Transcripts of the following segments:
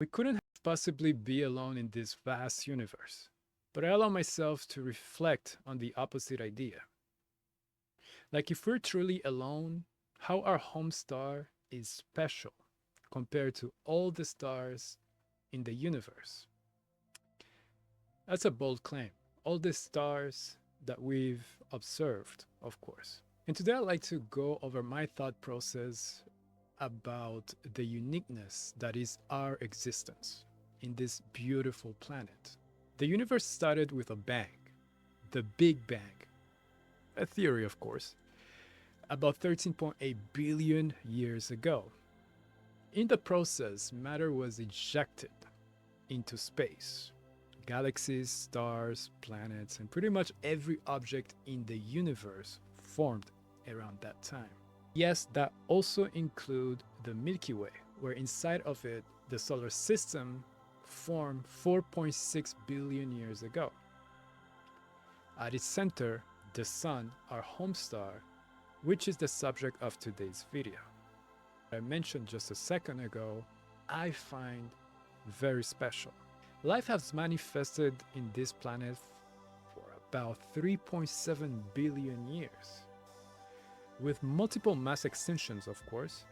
We couldn't possibly be alone in this vast universe, but I allow myself to reflect on the opposite idea. Like, if we're truly alone, how our home star is special compared to all the stars in the universe. That's a bold claim. All the stars that we've observed, of course. And today I'd like to go over my thought process about the uniqueness that is our existence in this beautiful planet. The universe started with a bang, the Big Bang, a theory, of course, about 13.8 billion years ago. In the process, matter was ejected into space. Galaxies, stars, planets, and pretty much every object in the universe formed around that time. Yes, that also include the Milky Way, where inside of it, the solar system formed 4.6 billion years ago. At its center, the sun, our home star, which is the subject of today's video. I mentioned just a second ago, I find very special. Life has manifested in this planet for about 3.7 billion years, with multiple mass extinctions, of course,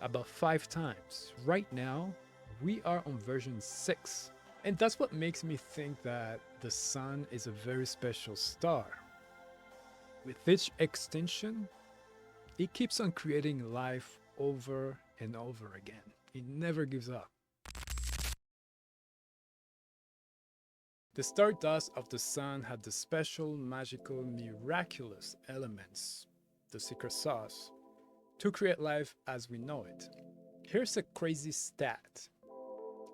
about 5 times. Right now, we are on version 6. And that's what makes me think that the sun is a very special star. With each extinction, it keeps on creating life over and over again. It never gives up. The stardust of the sun had the special, magical, miraculous elements, the secret sauce, to create life as we know it. Here's a crazy stat.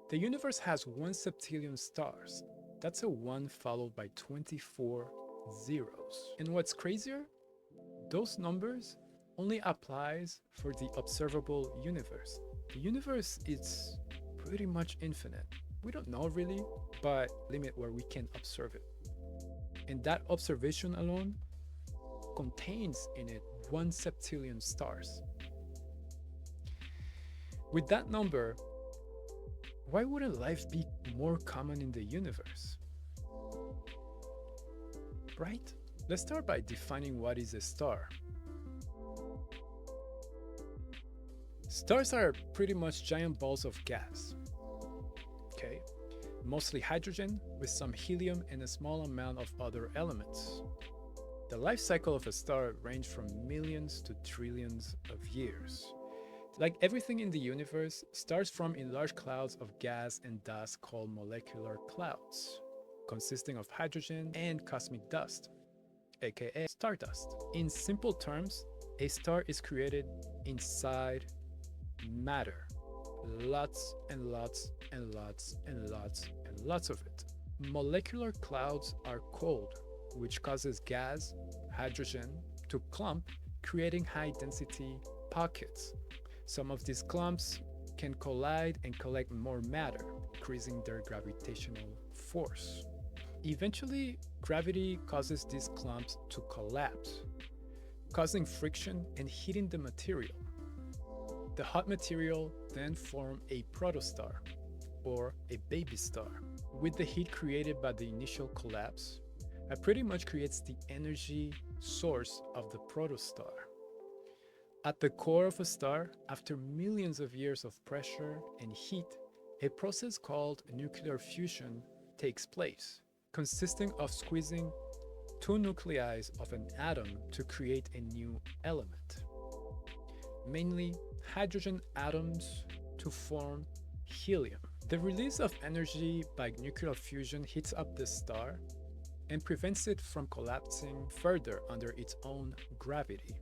The universe has 1 septillion stars. That's a 1 followed by 24 zeros. And what's crazier? Those numbers only applies for the observable universe. The universe is pretty much infinite. We don't know really, but limit where we can observe it. And that observation alone contains in it 1 septillion stars. With that number, why wouldn't life be more common in the universe? Right? Let's start by defining what is a star. Stars are pretty much giant balls of gas. Okay? Mostly hydrogen with some helium and a small amount of other elements. The life cycle of a star ranges from millions to trillions of years. Like everything in the universe, stars form in large clouds of gas and dust called molecular clouds, consisting of hydrogen and cosmic dust, aka stardust. In simple terms, a star is created inside matter. Lots and lots and lots and lots and lots of it. Molecular clouds are cold, which causes gas, hydrogen, to clump, creating high density pockets. Some of these clumps can collide and collect more matter, increasing their gravitational force. Eventually, gravity causes these clumps to collapse, causing friction and heating the material. The hot material then forms a protostar, or a baby star. With the heat created by the initial collapse, it pretty much creates the energy source of the protostar. At the core of a star, after millions of years of pressure and heat, a process called nuclear fusion takes place, consisting of squeezing 2 nuclei of an atom to create a new element, mainly hydrogen atoms to form helium. The release of energy by nuclear fusion heats up the star and prevents it from collapsing further under its own gravity.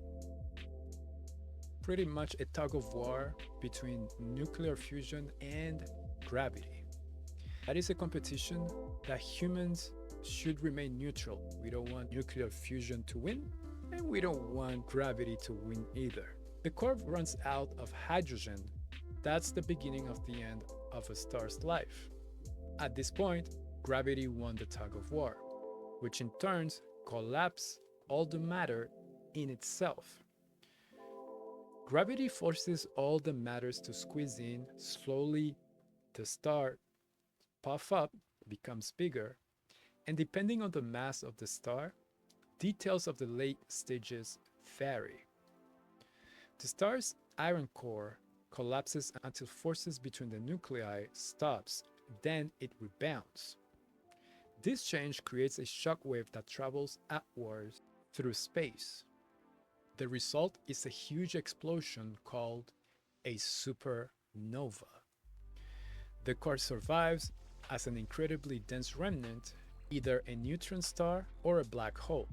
Pretty much a tug of war between nuclear fusion and gravity. That is a competition that humans should remain neutral. We don't want nuclear fusion to win, and we don't want gravity to win either. The core runs out of hydrogen. That's the beginning of the end of a star's life. At this point, gravity won the tug of war, which in turn collapsed all the matter in itself. Gravity forces all the matters to squeeze in slowly The star puff up, becomes bigger, and depending on the mass of the star, details of the late stages vary. The star's iron core collapses until forces between the nuclei stops, then it rebounds. This change creates a shock wave that travels upwards through space. The result is a huge explosion called a supernova. The core survives as an incredibly dense remnant, either a neutron star or a black hole.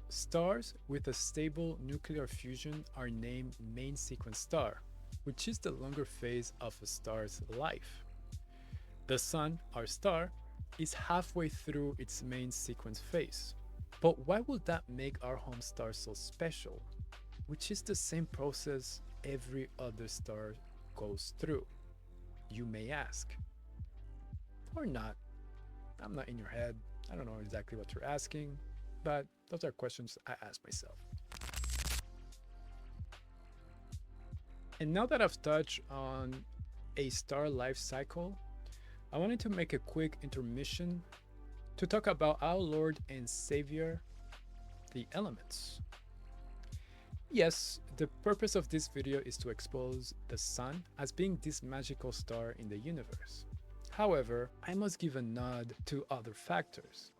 Stars with a stable nuclear fusion are named main sequence star, which is the longer phase of a star's life. The Sun, our star, is halfway through its main sequence phase. But why would that make our home star so special, which is the same process every other star goes through, you may ask? Or not. I'm not in your head. I don't know exactly what you're asking, but those are questions I ask myself. And now that I've touched on a star life cycle, I wanted to make a quick intermission to talk about our Lord and Savior, the elements. Yes, the purpose of this video is to expose the Sun as being this magical star in the universe. However, I must give a nod to other factors.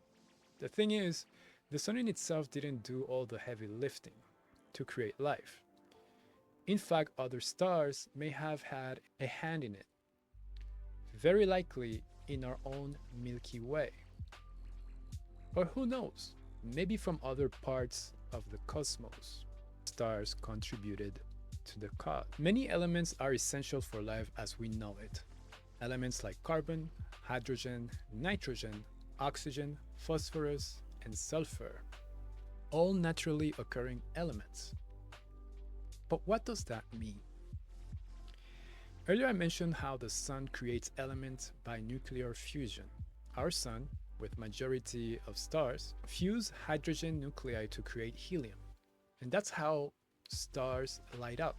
The thing is, the Sun in itself didn't do all the heavy lifting to create life. In fact, other stars may have had a hand in it. Very likely in our own Milky Way. Or who knows, maybe from other parts of the cosmos, stars contributed to the cause. Many elements are essential for life as we know it. Elements like carbon, hydrogen, nitrogen, oxygen, phosphorus, and sulfur, all naturally occurring elements. But what does that mean? Earlier I mentioned how the Sun creates elements by nuclear fusion. Our Sun, with majority of stars, fuse hydrogen nuclei to create helium. And that's how stars light up.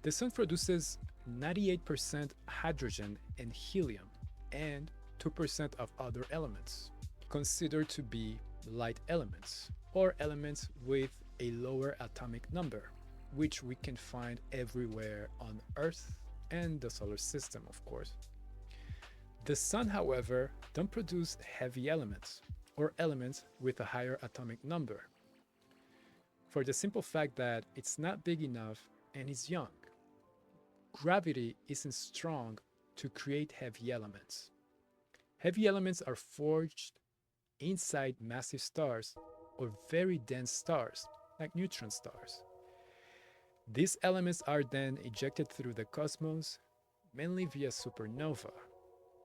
The Sun produces 98% hydrogen and helium, and 2% of other elements, considered to be light elements, or elements with a lower atomic number, which we can find everywhere on Earth and the solar system, of course. The Sun, however, don't produce heavy elements, or elements with a higher atomic number, for the simple fact that it's not big enough and it's young. Gravity isn't strong to create heavy elements. Heavy elements are forged inside massive stars or very dense stars, like neutron stars. These elements are then ejected through the cosmos, mainly via supernova,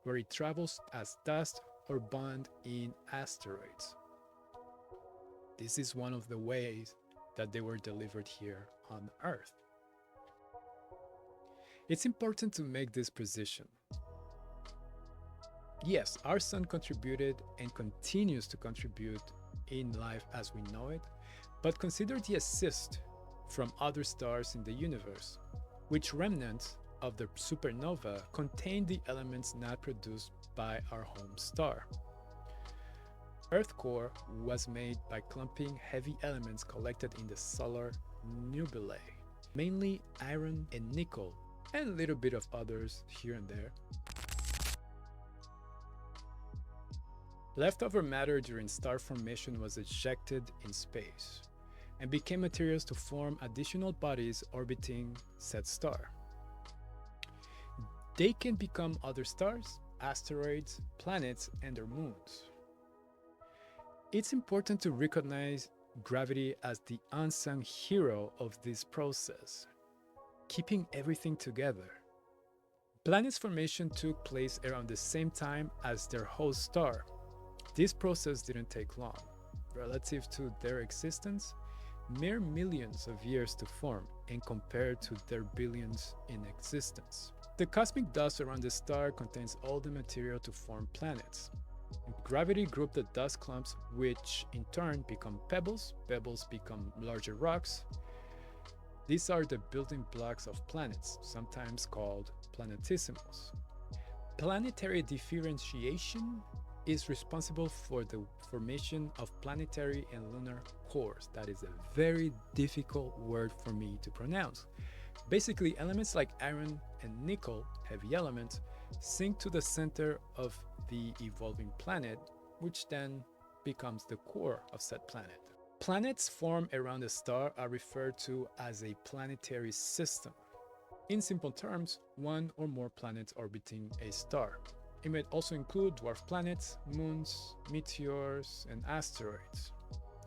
where it travels as dust or bond in asteroids. This is one of the ways that they were delivered here on Earth. It's important to make this precision. Yes, our Sun contributed and continues to contribute in life as we know it, but consider the assist from other stars in the universe, which remnants of the supernova contain the elements not produced by our home star. Earth core was made by clumping heavy elements collected in the solar nebulae, mainly iron and nickel, and a little bit of others here and there. Leftover matter during star formation was ejected in space and became materials to form additional bodies orbiting said star. They can become other stars, asteroids, planets, and their moons. It's important to recognize gravity as the unsung hero of this process, keeping everything together. Planets' formation took place around the same time as their host star. This process didn't take long. Relative to their existence, mere millions of years to form, and compared to their billions in existence. The cosmic dust around the star contains all the material to form planets. Gravity grouped the dust clumps, which in turn become pebbles. Pebbles become larger rocks. These are the building blocks of planets, sometimes called planetesimals. Planetary differentiation is responsible for the formation of planetary and lunar cores. That is a very difficult word for me to pronounce. Basically, elements like iron and nickel, heavy elements, sink to the center of the evolving planet, which then becomes the core of said planet. Planets formed around a star are referred to as a planetary system. In simple terms, one or more planets orbiting a star. It may also include dwarf planets, moons, meteors, and asteroids.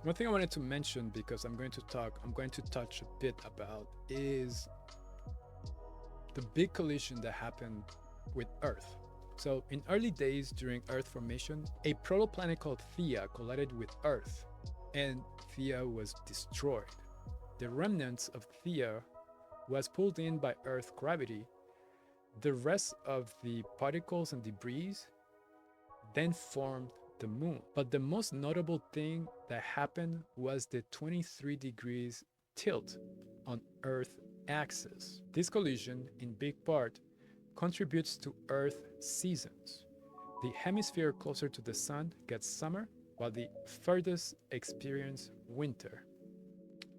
One thing I wanted to mention, because I'm going to touch a bit about, is the big collision that happened with Earth. So in early days during Earth formation, a protoplanet called Theia collided with Earth, and Theia was destroyed. The remnants of Theia was pulled in by Earth gravity. The rest of the particles and debris then formed the moon. But the most notable thing that happened was the 23 degrees tilt on Earth's axis. This collision, in big part, contributes to Earth seasons. The hemisphere closer to the sun gets summer, while the furthest experience winter.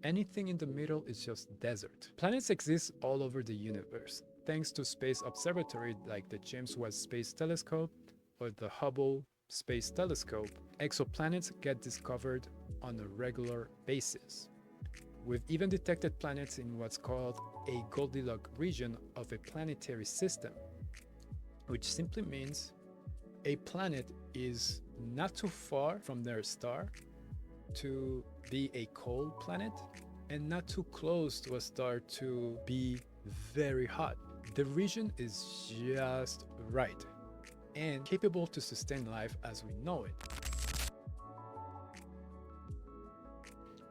Anything in the middle is just desert. Planets exist all over the universe, thanks to space observatories like the James Webb Space Telescope or the Hubble Space Telescope. Exoplanets get discovered on a regular basis. We've even detected planets in what's called a Goldilocks region of a planetary system, which simply means a planet is not too far from their star to be a cold planet and not too close to a star to be very hot. The region is just right and capable to sustain life as we know it.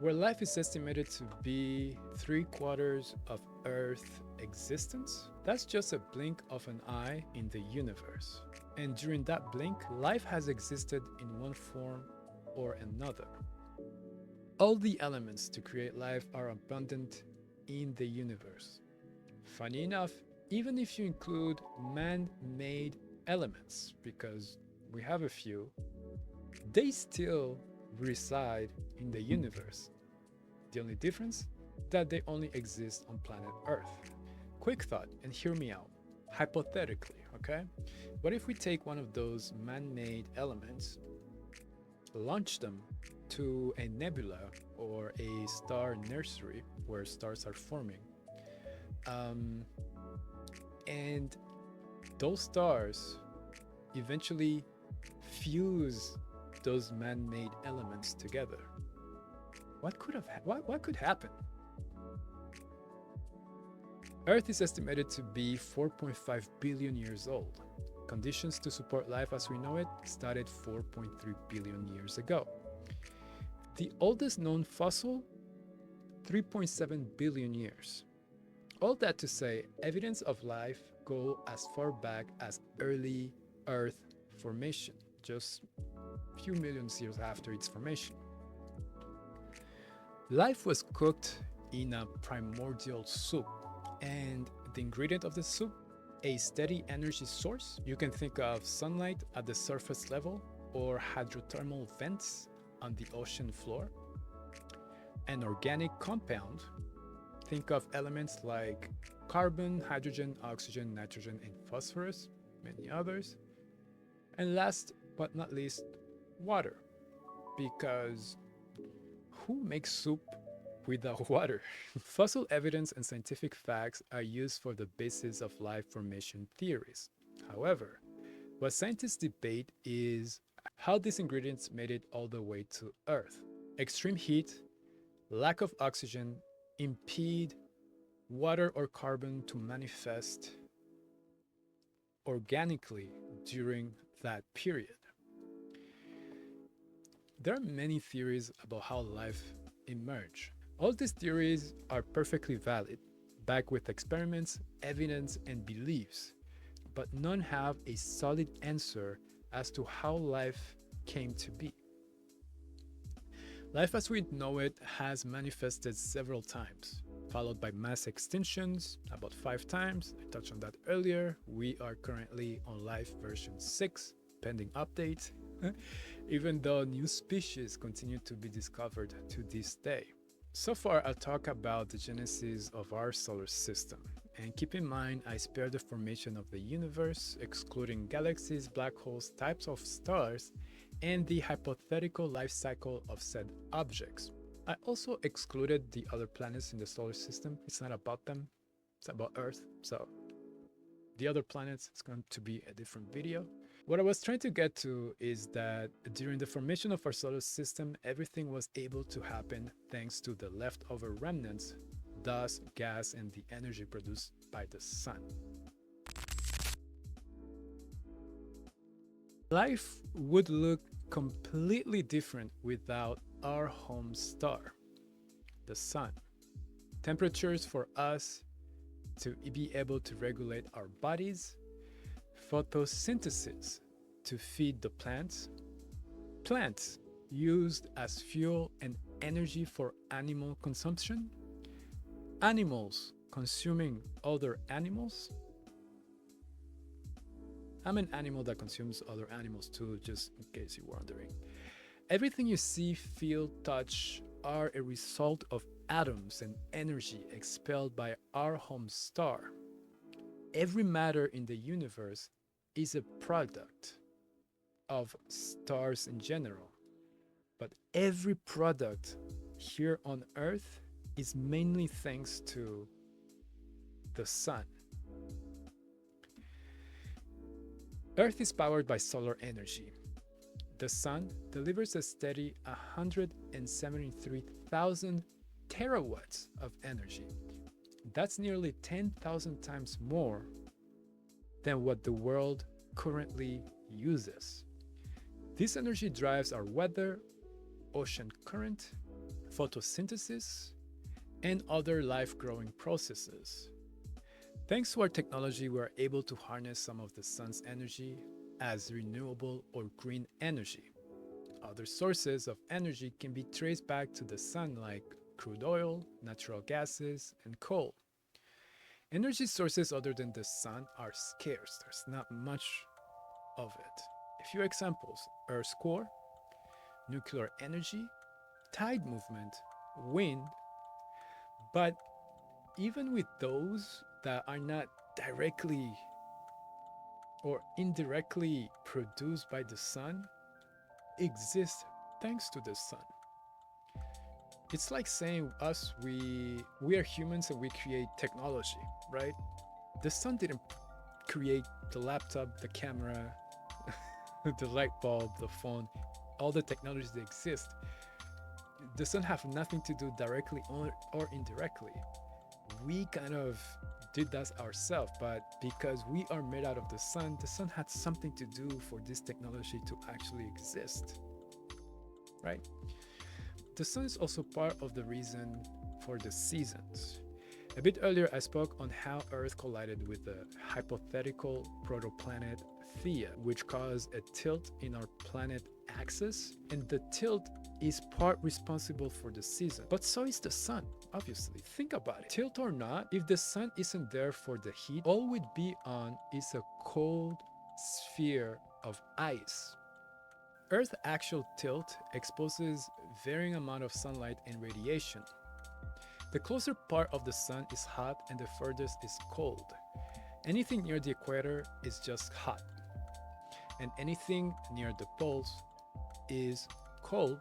Where life is estimated to be 3/4 of Earth's existence, that's just a blink of an eye in the universe. And during that blink, life has existed in one form or another. All the elements to create life are abundant in the universe. Funny enough, even if you include man-made elements, because we have a few, they still reside in the universe. The only difference? That they only exist on planet Earth. Quick thought, and hear me out. Hypothetically, okay? What if we take one of those man-made elements, launch them to a nebula or a star nursery where stars are forming, and those stars eventually fuse those man-made elements together? What could happen? Earth is estimated to be 4.5 billion years old. Conditions to support life as we know it started 4.3 billion years ago. The oldest known fossil, 3.7 billion years. All that to say, evidence of life go as far back as early Earth formation, just a few million years after its formation. Life was cooked in a primordial soup, and the ingredient of the soup, a steady energy source. You can think of sunlight at the surface level or hydrothermal vents on the ocean floor. An organic compound, think of elements like carbon, hydrogen, oxygen, nitrogen, and phosphorus, many others. And last but not least, water, because who makes soup without water? Fossil evidence and scientific facts are used for the basis of life formation theories. However, what scientists debate is how these ingredients made it all the way to Earth. Extreme heat, lack of oxygen impede water or carbon to manifest organically during that period. There are many theories about how life emerged. All these theories are perfectly valid, backed with experiments, evidence, and beliefs, but none have a solid answer as to how life came to be. Life as we know it has manifested several times. followed by mass extinctions, about 5 times. I touched on that earlier. We are currently on life version 6, pending update, even though new species continue to be discovered to this day. So far, I'll talk about the genesis of our solar system. And keep in mind, I spare the formation of the universe, excluding galaxies, black holes, types of stars, and the hypothetical life cycle of said objects. I also excluded the other planets in the solar system. It's not about them, it's about Earth. So the other planets is going to be a different video. What I was trying to get to is that during the formation of our solar system, everything was able to happen thanks to the leftover remnants, dust, gas, and the energy produced by the sun. Life would look completely different without our home star, the sun. Temperatures for us to be able to regulate our bodies, photosynthesis to feed the plants, plants used as fuel and energy for animal consumption, animals consuming other animals. I'm an animal that consumes other animals too, just in case you're wondering. Everything you see, feel, touch are a result of atoms and energy expelled by our home star. Every matter in the universe is a product of stars in general, but every product here on Earth is mainly thanks to the sun. Earth is powered by solar energy. The sun delivers a steady 173,000 terawatts of energy. That's nearly 10,000 times more than what the world currently uses. This energy drives our weather, ocean current, photosynthesis, and other life-growing processes. Thanks to our technology, we are able to harness some of the sun's energy as renewable or green energy. Other sources of energy can be traced back to the sun, like crude oil, natural gases, and coal. Energy sources other than the sun are scarce. There's not much of it. A few examples: Earth's core, nuclear energy, tide movement, wind. But even with those that are not directly or indirectly produced by the sun, exist thanks to the sun. It's like saying we are humans and we create technology, right? The sun didn't create the laptop, the camera, the light bulb, the phone, all the technologies that exist. The sun have nothing to do directly or indirectly. We kind of did that ourselves, but because we are made out of the sun had something to do for this technology to actually exist, right? The sun is also part of the reason for the seasons. A bit earlier, I spoke on how Earth collided with the hypothetical protoplanet Theia, which caused a tilt in our planet axis, and the tilt is part responsible for the season. But so is the sun, obviously. Think about it. Tilt or not, if the sun isn't there for the heat, all we'd be on is a cold sphere of ice. Earth's actual tilt exposes varying amount of sunlight and radiation. The closer part of the sun is hot and the furthest is cold. Anything near the equator is just hot, and anything near the poles is cold,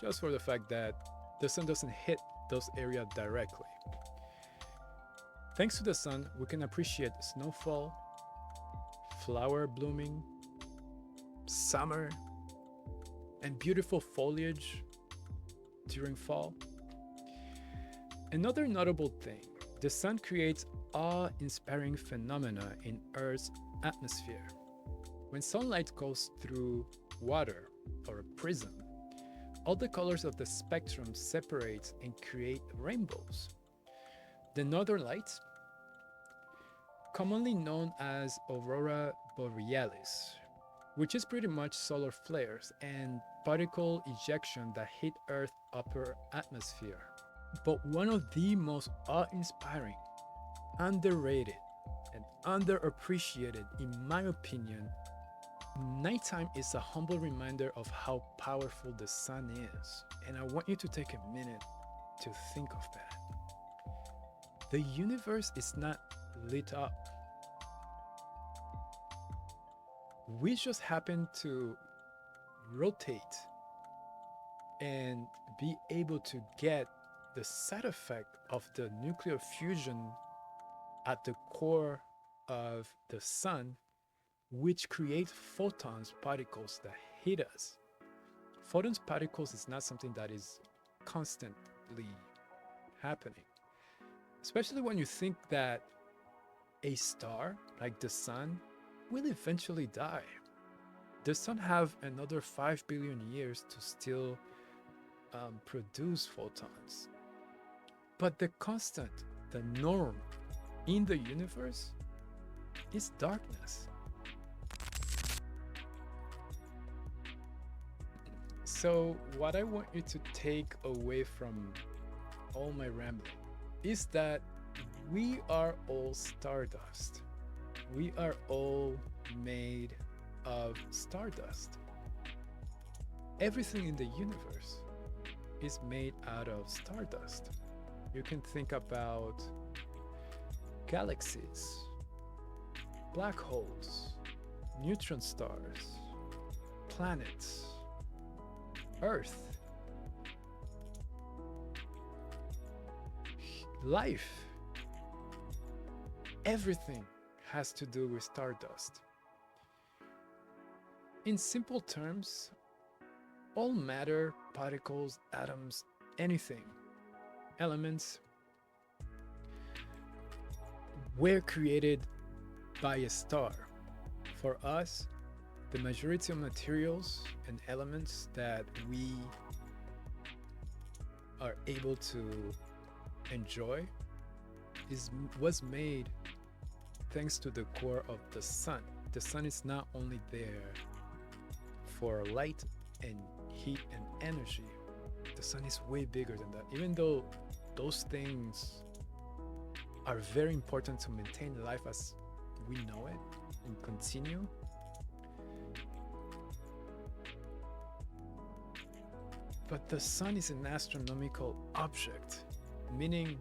just for the fact that the sun doesn't hit those areas directly. Thanks to the sun, we can appreciate snowfall, flower blooming, summer, and beautiful foliage during fall. Another notable thing, the sun creates awe-inspiring phenomena in Earth's atmosphere. When sunlight goes through water or a prism, all the colors of the spectrum separate and create rainbows. The northern lights, commonly known as aurora borealis, which is pretty much solar flares and particle ejection that hit Earth's upper atmosphere. But one of the most awe-inspiring, underrated, and underappreciated, in my opinion, nighttime is a humble reminder of how powerful the sun is. And I want you to take a minute to think of that. The universe is not lit up. We just happen to rotate and be able to get the side effect of the nuclear fusion at the core of the sun, which create photons, particles that hit us. Photons, particles is not something that is constantly happening, especially when you think that a star like the sun will eventually die. The sun have another 5 billion years to still produce photons. But the constant, the norm in the universe is darkness. So, what I want you to take away from all my rambling is that we are all stardust. We are all made of stardust. Everything in the universe is made out of stardust. You can think about galaxies, black holes, neutron stars, planets, Earth, life. Everything has to do with stardust. In simple terms, all matter, particles, atoms, anything, elements, were created by a star. For us, the majority of materials and elements that we are able to enjoy was made thanks to the core of the sun. The sun is not only there for light and heat and energy. The sun is way bigger than that. Even though those things are very important to maintain life as we know it and continue, but the sun is an astronomical object, meaning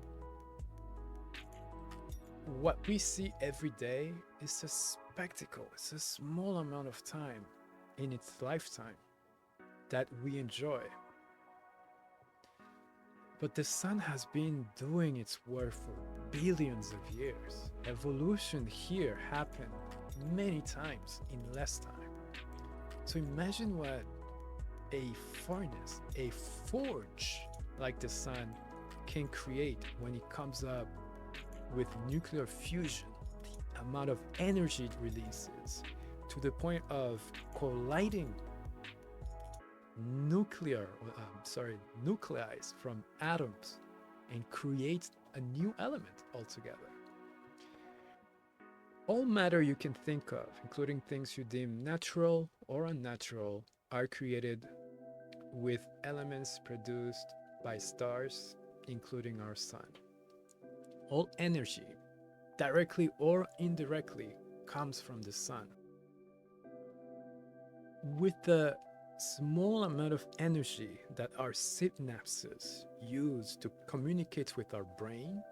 what we see every day is a spectacle. It's a small amount of time in its lifetime that we enjoy. But the sun has been doing its work for billions of years. Evolution here happened many times in less time. So imagine what a furnace, a forge like the sun can create when it comes up with nuclear fusion, the amount of energy it releases to the point of colliding nuclei from atoms and create a new element altogether. All matter you can think of, including things you deem natural or unnatural, are created with elements produced by stars, including our sun. All energy, directly or indirectly, comes from the sun. With the small amount of energy that our synapses use to communicate with our brain,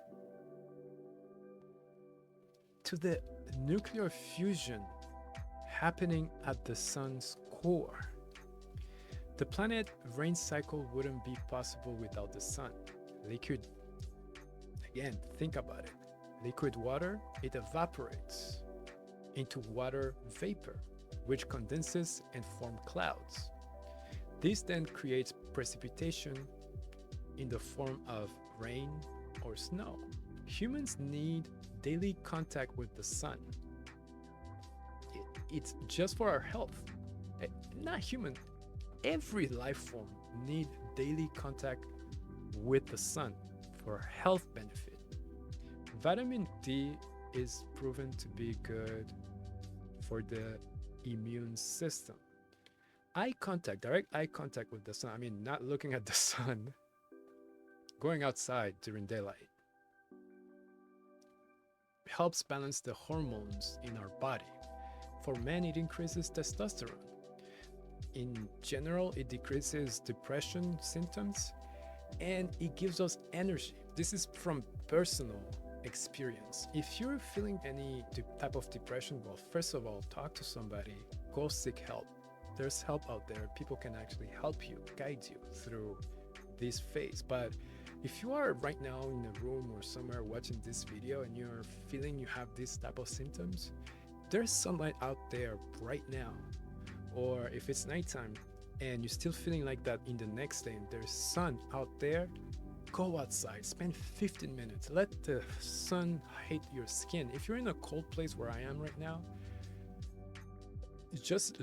to the nuclear fusion happening at the sun's core, the planet rain cycle wouldn't be possible without the sun. Liquid, again, think about it. Liquid water, it evaporates into water vapor, which condenses and forms clouds. This then creates precipitation in the form of rain or snow. Humans need daily contact with the sun. It's just for our health. Not human. Every life form needs daily contact with the sun for health benefit. Vitamin D is proven to be good for the immune system. Eye contact, direct eye contact with the sun, I mean, not looking at the sun, Going outside during daylight helps balance the hormones in our body. For men, it increases testosterone. In general, it decreases depression symptoms and it gives us energy. This is from personal experience. If you're feeling any type of depression, well, first of all, talk to somebody, go seek help. There's help out there. People can actually help you, guide you through this phase. But if you are right now in a room or somewhere watching this video and you're feeling you have this type of symptoms, there's sunlight out there right now. Or if it's nighttime and you're still feeling like that in the next day and there's sun out there, go outside, spend 15 minutes, let the sun hit your skin. If you're in a cold place where I am right now, just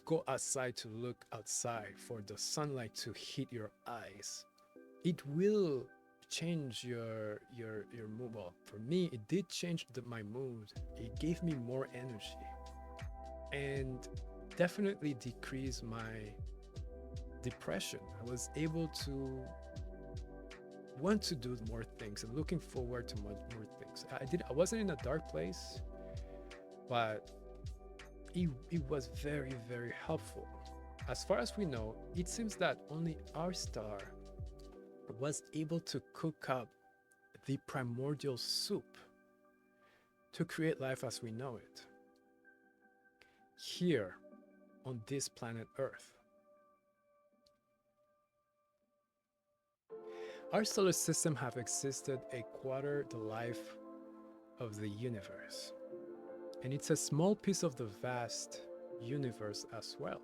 go outside to look outside for the sunlight to hit your eyes. It will change your mood. Well, for me, it did change my mood. It gave me more energy and definitely decreased my depression. I was able to want to do more things and looking forward to more things. I wasn't in a dark place, but it was very, very helpful. As far as we know, it seems that only our star was able to cook up the primordial soup to create life as we know it here on this planet Earth. Our solar system have existed a quarter the life of the universe, and it's a small piece of the vast universe as well.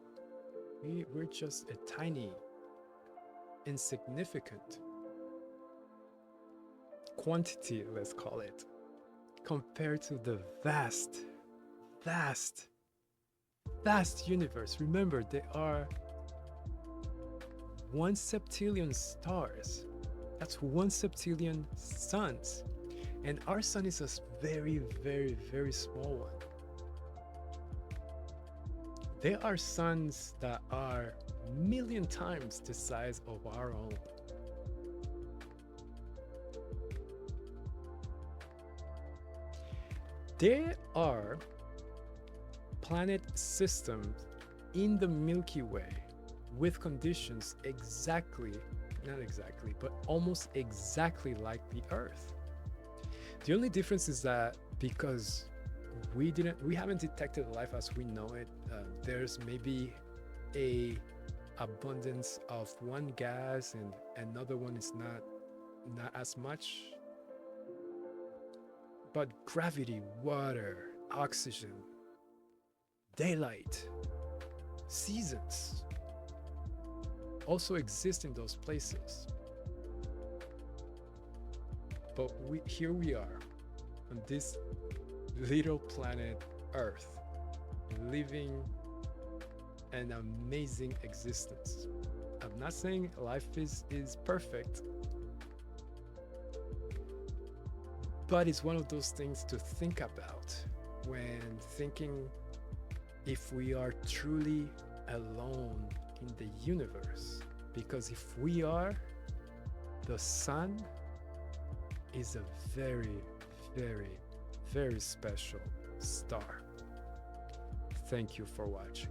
We're just a tiny, insignificant quantity, let's call it, compared to the vast universe. Remember, there are 1 septillion stars. That's 1 septillion suns. And our sun is a very, very, very small one. There are suns that are a million times the size of our own. There are planet systems in the Milky Way with conditions not exactly, but almost exactly like the Earth. The only difference is that because we haven't detected life as we know it, there's maybe a abundance of one gas and another one is not as much. But gravity, water, oxygen, daylight, seasons also exist in those places. But here we are on this little planet Earth, living an amazing existence. I'm not saying life is perfect, but it's one of those things to think about when thinking if we are truly alone in the universe. Because if we are, the sun is a very, very, very special star. Thank you for watching.